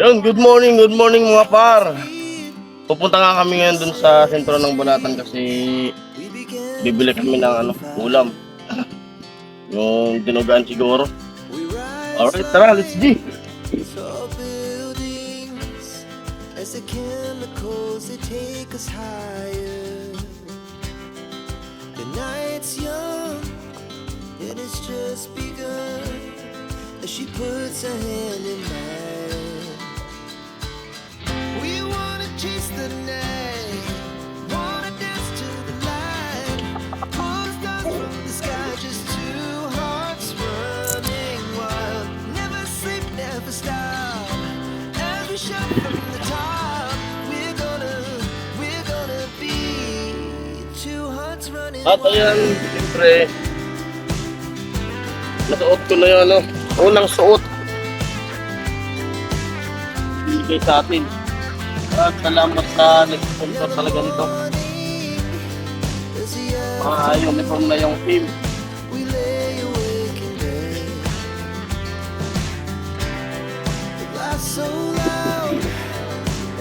Ayun, good morning mga par. Pupunta nga kami ngayon dun sa sentro ng Bulatan kasi bibili kami ng ulam. Yung dinugaan siguro. Alright, tara, let's go. As the chemicals they take us higher. The night's young and it's just begun. As she puts her hand in mine, we wanna chase the night, wanna dance to the light, pull stars from the sky, just two hearts running wild. Never sleep, never stop, as we shout from the top. We're gonna be two hearts running At ayan, siyempre, nasuot ko na yun, unang suot. Bigay sa atin. At salamat sa nag-sponsor talaga nito. Uniform na yung team. We lay awake in bed. The laughs so loud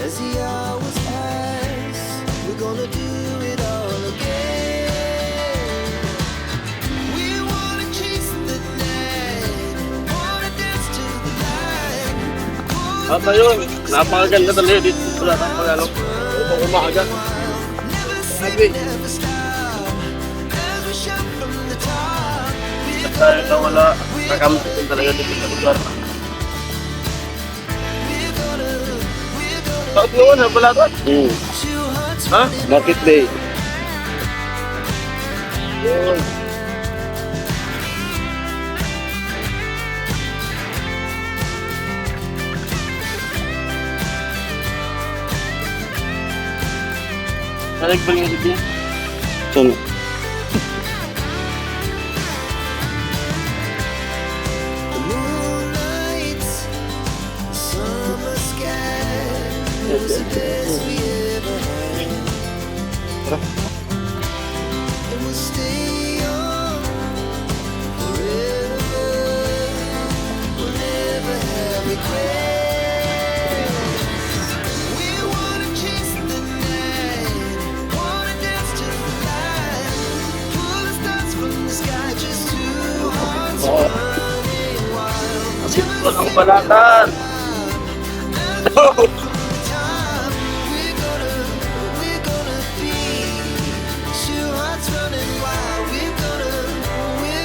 as the hours pass. We're gonna do it all again. We wanna chase the night, wanna dance to the light. At ayun, napakaganda talaga dito sa Bulatan pag itong umaga. Never sleep, Sabi. never stop as we shout from the top. At tayo na wala, nakamit talaga dito sa lugar. Taot noon ha, Bulatan? Ha? Market day. Yun. Naligbaling dito. So, The moonlight, the summer sky, it was the best we ever had. And we'll stay young forever. We'll never have regrets. We wanna chase the night, wanna dance to the light, pull the stars from the sky, just two hearts running wild. Ito ang Bulatan. Time we're gonna be two hearts running wild. We're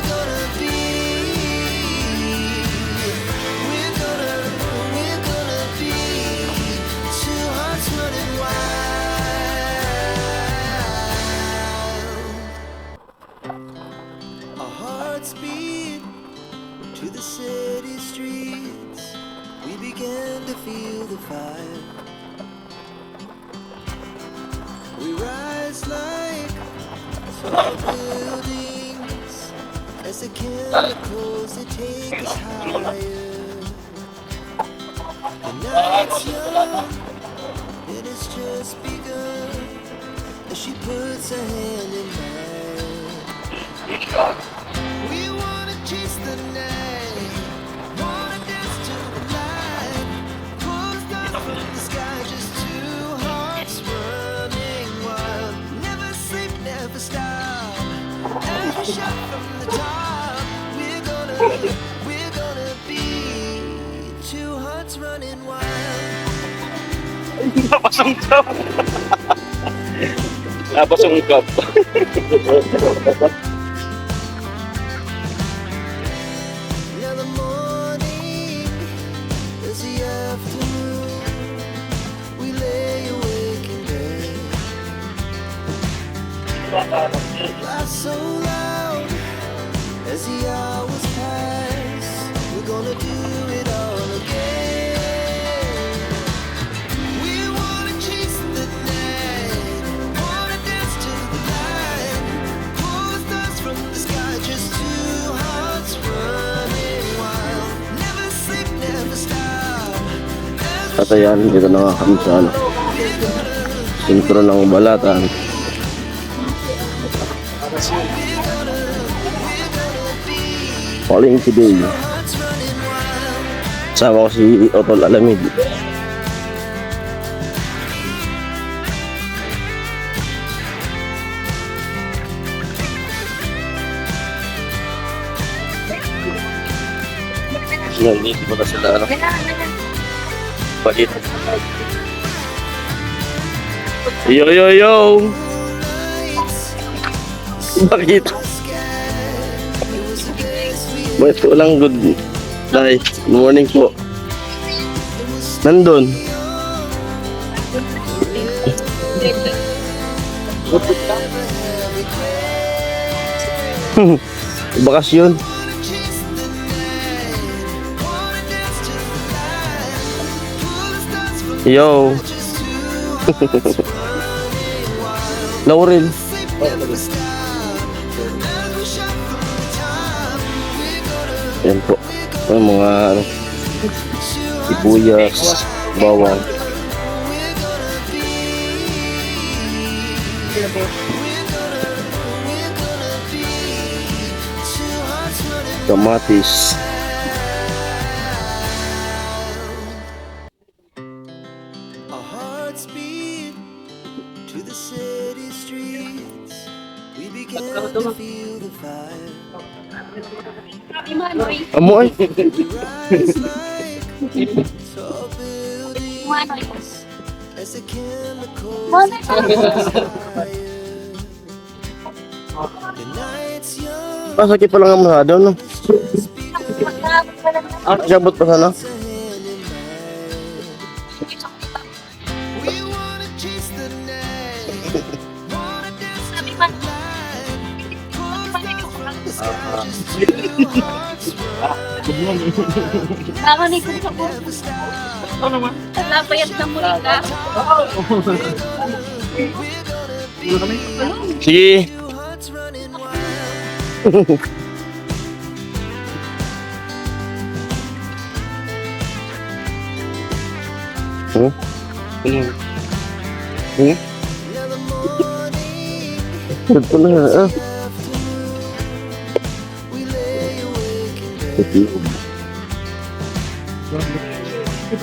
gonna be two hearts running wild. Our hearts beat to the city streets. We began to feel the fire. We rise like tall buildings as the chemicals they take us higher. The night's young and it's just begun as she puts her hand in mine. We wanna chase the night, wanna dance to the light, pull stars from the sky, just two hearts running wild. Never sleep, never stop, as we shout from the top. We're gonna be two hearts running wild. Napasungkap. napasungkap. Now the morning is the afternoon. We lay awake in bed. Laugh so loud as the hours pass. We're gonna do it all again. We wanna chase the night, wanna dance to the light, pull the stars from the sky, just two hearts running wild. Never sleep, never stop. At ayan, dito na nga kami sa sentro ng Bulatan. We're gonna be Falling today. hearts running wild. Sama ko si Otol Alamid. Nandito pa na sila, ano? Palit. Yo, yo, yo! Bakit? Bakit ko lang good day. Good morning po. Nandun. Bakasyon. Yo. Laurel. Yan po. Ang mga ano, sibuyas, bawang. Kamatis. Our hearts beat to the city streets. We began to feel the fire. Amoy. Rise like tall buildings as the chemicals fire. The night's young, Pasakit pa lang ang masado, no? just because Sabot pa sana. it's a hand in mine. We wanna chase the night, wanna dance to the light. Pull the stars from the sky, just two hearts running, Nakanig ko sa buhay. never stop. Lapayat na muli ka. We're gonna be Sige. two hearts running wild. Hmm? Hmm? Now the morning, Ito na, ah. we lay awake in bed.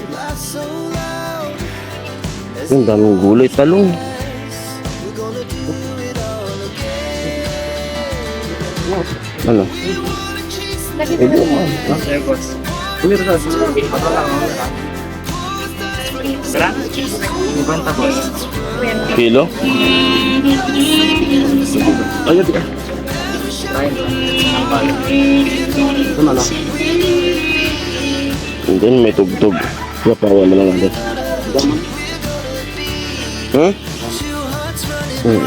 Life's so loud as Ang daming gulay, talong. we're gonna do it all again. Ano? We wanna chase the Medyo kilo? Ayun, di ka. Ito na lang. And then may tugtog. Yapawan na lang natin. Hmm? two hearts running Hmm.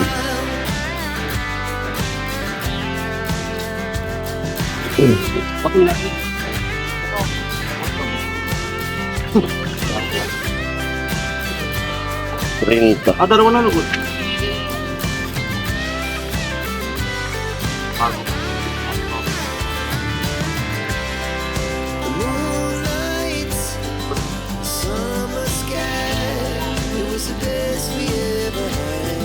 Rinta. Dalawa na lugod. the moonlight, summer sky. It was the best we ever had.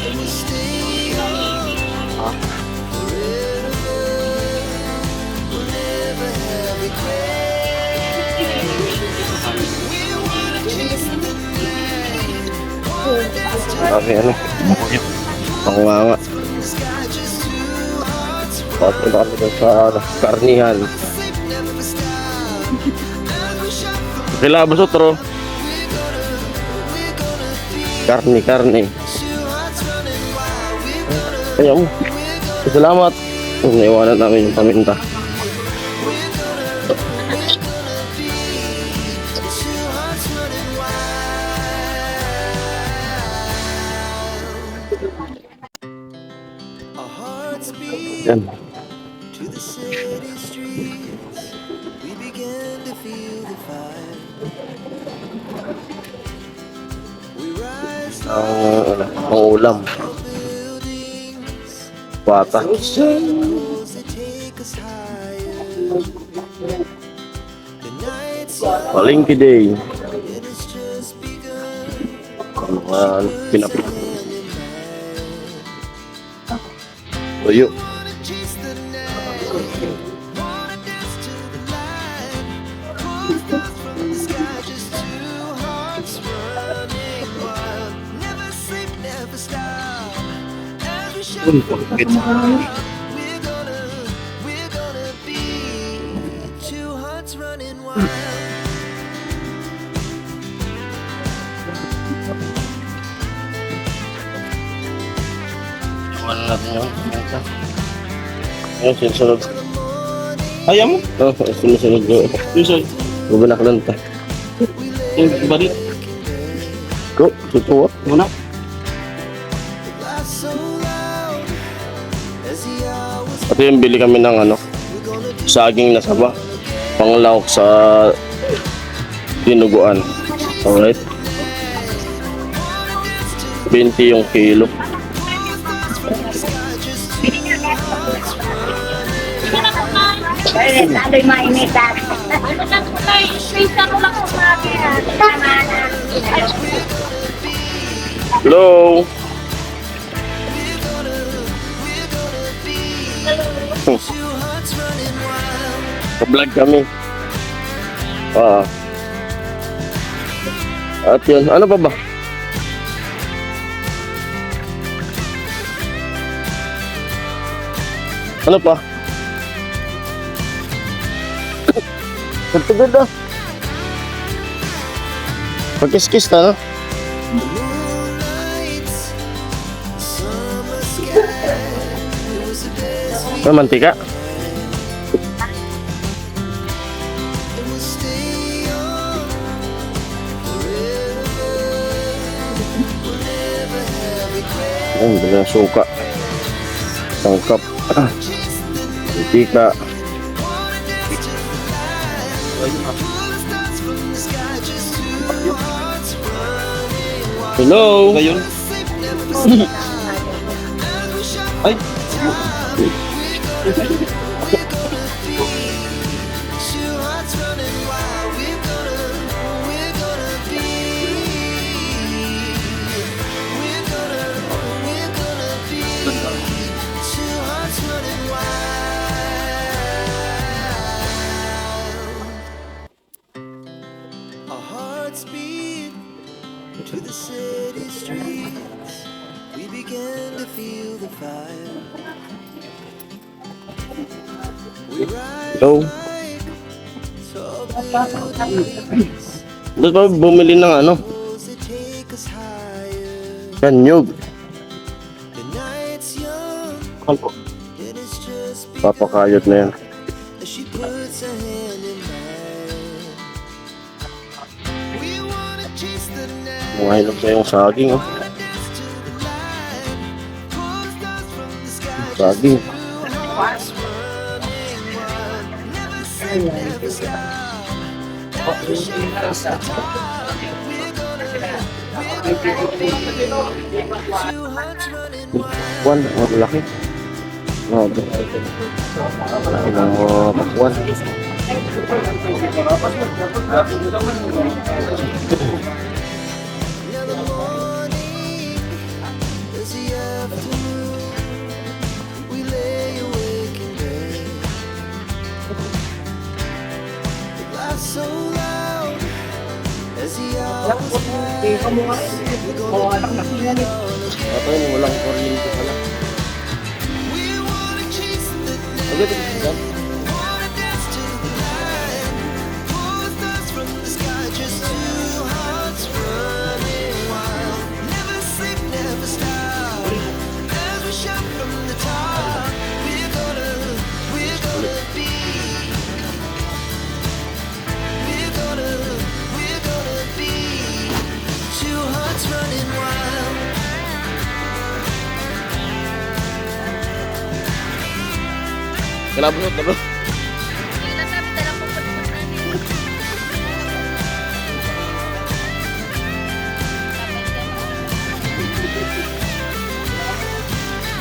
And we stay on forever. We'll never have regret. We wanna chase the night. Wanna dance to Kasi ano? Panganga. the sky, just two hearts Papunta kami doon sa ano, karnihan. never stop. As we shot from Kilabos otro. we're gonna be Karni. two hearts running wild. Kaya mo. Salamat. Naiwanan namin yung paminta. Two hearts running wild. Our hearts beat Yan. to the city streets. We began to feel the fire. We rise Ang ulam. tall buildings, Bata. shadows that take us higher. The night's young, Palengke day. it has just begun. Ang mga pinapit. Hand in hand. Tuyo. Wanna chase the night, wanna dance to Uy, pagkit. We're gonna be two hearts running wild. Iwan natin yun. Ayun, sinusunod. Ayaw mo? Oo, sinusunod ko. Sinusunod. Bubanak lang ta. Yung barit. Ko, sutuwa. Muna. Laugh so loud as the hours At yung bili kami ng ano, saging na saba. Panglawak sa dinuguan. Alright. 20 yung kilo. Ay, lalo'y mainitan. Ano lang po tayo, space ako lang po natin. Tama na. Hello? Ka-vlog kami. At yun, ano pa ba? Ano pa? Nagtagod ah. Pagkiskis na, no? moonlights, summer sky. It was the best May mantika? and we'll stay on forever. We'll never have regret. Ayun, dala na suka. Tangkap. Mantika. Wanna dance to the light. Pull the stars from the sky. Just two hearts running wild. Hello? Ba yun? Safe, never stop. As we shout Ay! we're gonna be two hearts running wild. We're gonna be two hearts running wild. Our hearts beat to the city streets. We began to feel the fire. We ride Hello? like tall buildings. Doon pa bumili ng ano? Roads that take us higher. Kanyog. The night's young Ano? and it's just Papakayot na yan. as she puts her hand in mine. We wanna chase the night. Mahilap sa yung saging, oh. Wanna dance to the light. Pull the stars from the sky. Saging. Two hearts running wild. Never say never stop. We're gonna be two hearts running wild. Pakwan, malaki. Grabe. Malaki ng pakwan. Now the morning is the afternoon. We lay awake in bed. The laughs so loud as the hours pass. We're gonna do it all again. Ito yun, walang kuryente pala. We wanna chase the night. Agad ito siya. Wanna dance to the light. Pull the stars from the sky. Just two hearts running wild. Never sleep, never stop. As we shout from the top, we're gonna be. We're gonna be two hearts running wild. Kalabunot na bro. Kailan namin dala po po namin.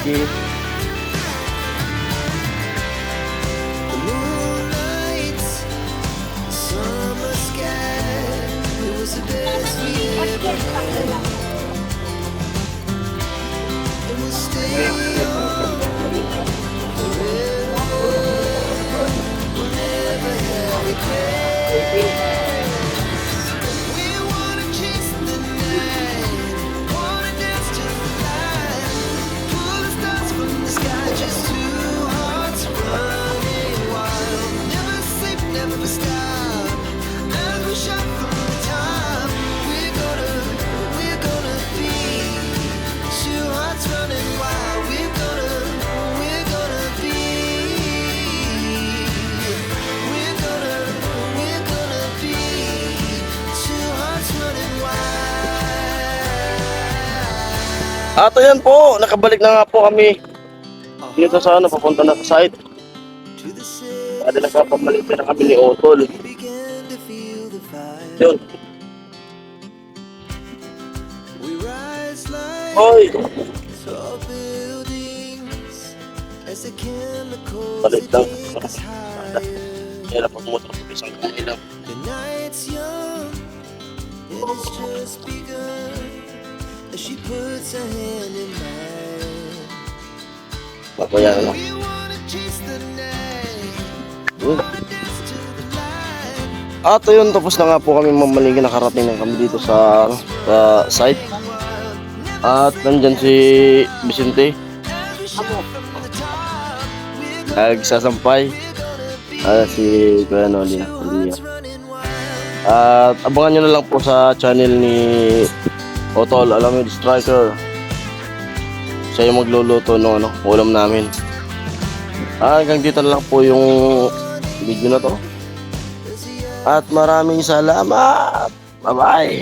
Okay. The moonlights, summer sky. It was the best we ever had. And we'll stay on forever. We'll never have regret. We wanna chase the night. Wanna dance to the light. Pull the stars from At ayan po, nakabalik na nga po kami dito sa ano, papunta na sa site. To the city, At nagpapabalik na kami ni Otol. we began to feel the fire. Yun. We rise like Hoy! tall buildings as the chemicals Balik they lang. take us higher. Kaya na pagmutok sa isang kamay lang. The night's young, and it's just begun. As she puts her hand in mine, Papaya na. we wanna chase the night, Yun. dance to the light. At ayun, tapos na nga po kami mamalingin. Nakarating na kami dito sa site. At nandyan si Vicente. Nagsasampay. Si Kuya Noli. At abangan nyo na lang po sa channel ni Otol, Alamid Striker. Siya yung magluluto ng ulam namin. Hanggang dito na lang po yung video na to. At maraming salamat. Bye bye.